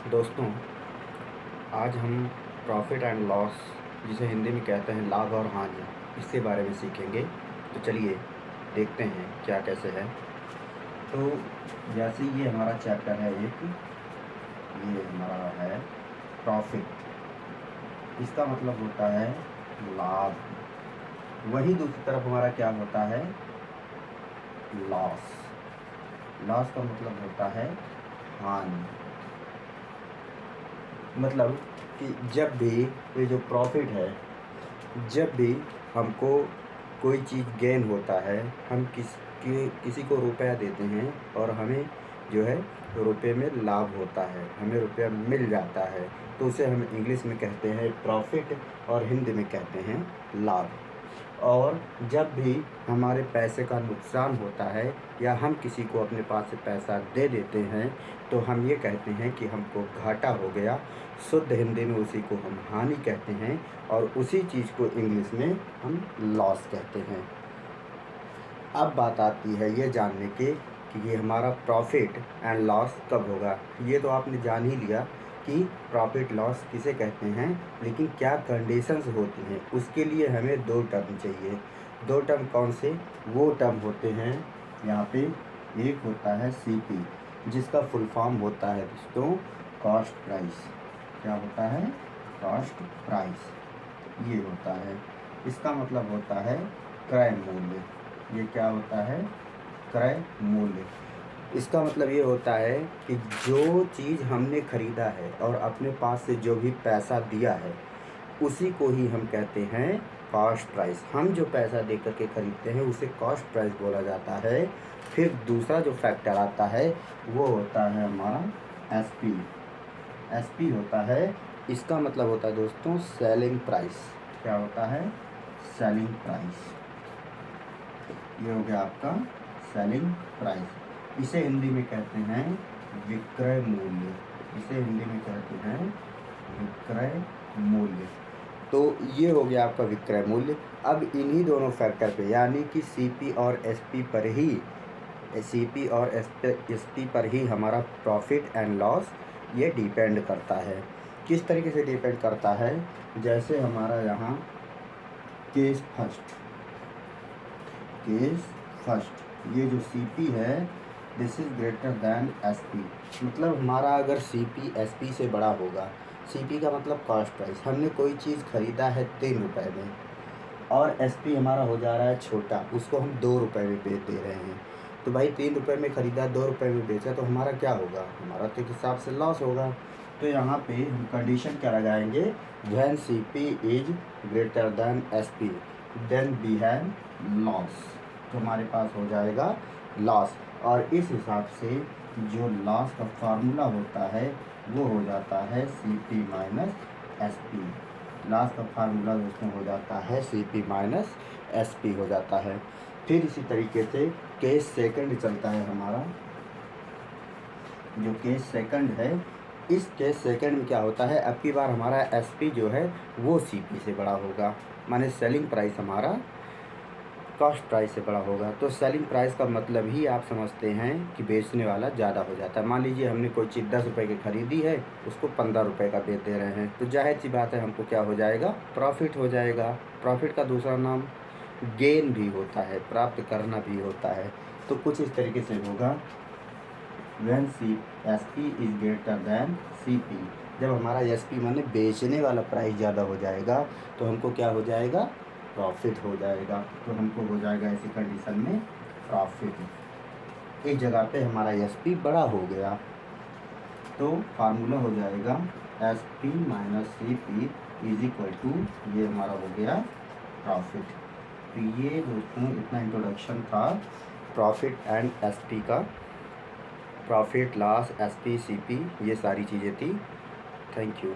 दोस्तों, आज हम प्रॉफिट एंड लॉस, जिसे हिंदी में कहते हैं लाभ और हानि, इसके बारे में सीखेंगे। तो चलिए देखते हैं क्या कैसे है। तो जैसे ये हमारा चैप्टर है ये हमारा है प्रॉफिट। इसका मतलब होता है लाभ। वही दूसरी तरफ हमारा क्या होता है, लॉस। लॉस का मतलब होता है हानि। मतलब कि जब भी ये जो प्रॉफिट है, जब भी हमको कोई चीज़ गेन होता है, हम किसी को रुपया देते हैं और हमें जो है रुपये में लाभ होता है, हमें रुपया मिल जाता है, तो उसे हम इंग्लिश में कहते हैं प्रॉफिट और हिंदी में कहते हैं लाभ। और जब भी हमारे पैसे का नुकसान होता है या हम किसी को अपने पास से पैसा दे देते हैं, तो हम ये कहते हैं कि हमको घाटा हो गया। शुद्ध हिंदी में उसी को हम हानि कहते हैं और उसी चीज़ को इंग्लिश में हम लॉस कहते हैं। अब बात आती है ये जानने के कि ये हमारा प्रॉफिट एंड लॉस कब होगा। ये तो आपने जान ही लिया कि प्रॉफिट लॉस किसे कहते हैं, लेकिन क्या कंडीशंस होती हैं उसके लिए हमें दो टर्म चाहिए। दो टर्म कौन से? वो टर्म होते हैं यहाँ पे, एक होता है सीपी, जिसका फुल फॉर्म होता है दोस्तों कॉस्ट प्राइस। क्या होता है? Cost price. ये होता है, इसका मतलब होता है क्रय मूल्य। ये क्या होता है? क्रय मूल्य। इसका मतलब ये होता है कि जो चीज़ हमने ख़रीदा है और अपने पास से जो भी पैसा दिया है, उसी को ही हम कहते हैं कॉस्ट प्राइस। हम जो पैसा दे कर के ख़रीदते हैं उसे कॉस्ट प्राइस बोला जाता है। फिर दूसरा जो फैक्टर आता है वो होता है हमारा एसपी। एसपी होता है, इसका मतलब होता है दोस्तों सेलिंग प्राइस। क्या होता है? Selling price. ये हो गया आपका सेलिंग प्राइस। इसे हिंदी में कहते हैं विक्रय मूल्य। इसे हिंदी में कहते हैं विक्रय मूल्य। तो ये हो गया आपका विक्रय मूल्य। अब इन्हीं दोनों फैक्टर पे, यानी कि सीपी और एसपी पर ही हमारा प्रॉफिट एंड लॉस ये डिपेंड करता है। किस तरीके से डिपेंड करता है? जैसे हमारा यहाँ केस फर्स्ट, ये जो सीपी है this is greater than SP. मतलब हमारा अगर सीपी एसपी से बड़ा होगा, सीपी का मतलब कॉस्ट प्राइस, हमने कोई चीज़ ख़रीदा है 3 रुपये में और एसपी हमारा हो जा रहा है छोटा, उसको हम 2 रुपये में बेच दे रहे हैं। तो भाई 3 रुपये में ख़रीदा, 2 रुपये में बेचा, तो हमारा क्या होगा? हमारा तो एक हिसाब से लॉस होगा। तो यहाँ पे हम कंडीशन क्या लगाएंगे? When CP is greater than SP then we have loss. तो हमारे पास हो जाएगा लॉस। और इस हिसाब से जो लॉस का फार्मूला होता है वो हो जाता है सीपी माइनस एसपी। लॉस का फार्मूला दोस्तों हो जाता है सीपी माइनस एसपी हो जाता है। फिर इसी तरीके से केस सेकंड चलता है हमारा। जो केस सेकंड है, इस केस सेकंड में क्या होता है, अब की बार हमारा एसपी जो है वो सीपी से बड़ा होगा, माने सेलिंग प्राइस हमारा कॉस्ट प्राइस से बड़ा होगा। तो सेलिंग प्राइस का मतलब ही आप समझते हैं कि बेचने वाला ज़्यादा हो जाता है। मान लीजिए हमने कोई चीज़ 10 रुपये की ख़रीदी है, उसको 15 रुपये का बेच दे रहे हैं, तो जाहिर सी बात है हमको क्या हो जाएगा? प्रॉफिट हो जाएगा। प्रॉफिट का दूसरा नाम गेन भी होता है, प्राप्त करना भी होता है। तो कुछ इस तरीके से होगा, when SP is greater then CP. जब हमारा एसपी माने बेचने वाला प्राइस ज़्यादा हो जाएगा, तो हमको क्या हो जाएगा? प्रॉफिट हो जाएगा। तो हमको हो जाएगा ऐसी कंडीशन में प्रॉफिट। इस जगह पे हमारा एसपी बड़ा हो गया, तो फार्मूला हो जाएगा SP minus CP is equal to, ये हमारा हो गया प्रॉफिट। तो ये दोस्तों इतना इंट्रोडक्शन था प्रॉफिट एंड एसपी का। प्रॉफिट, लॉस, एसपी, सीपी, ये सारी चीज़ें थी। Thank you.